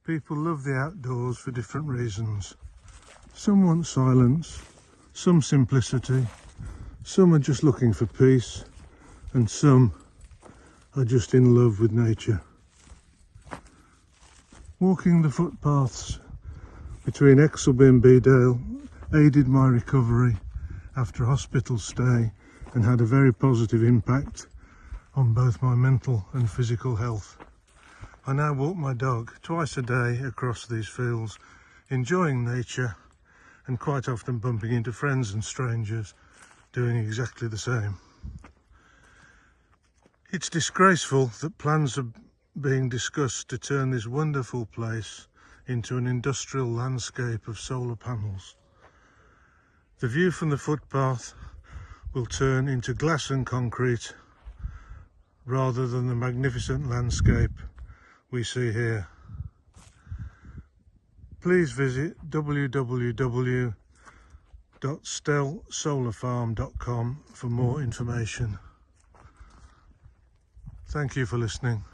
People love the outdoors for different reasons. Some want silence, some simplicity, some are just looking for peace, and some are just in love with nature. Walking the footpaths between Exelby and Bedale aided my recovery after a hospital stay and had a very positive impact on both my mental and physical health. I now walk my dog twice a day across these fields, enjoying nature and quite often bumping into friends and strangers doing exactly the same. It's disgraceful that plans are being discussed to turn this wonderful place into an industrial landscape of solar panels. The view from the footpath will turn into glass and concrete rather than the magnificent landscape we see here. Please visit www.stellsolarfarm.com for more information. Thank you for listening.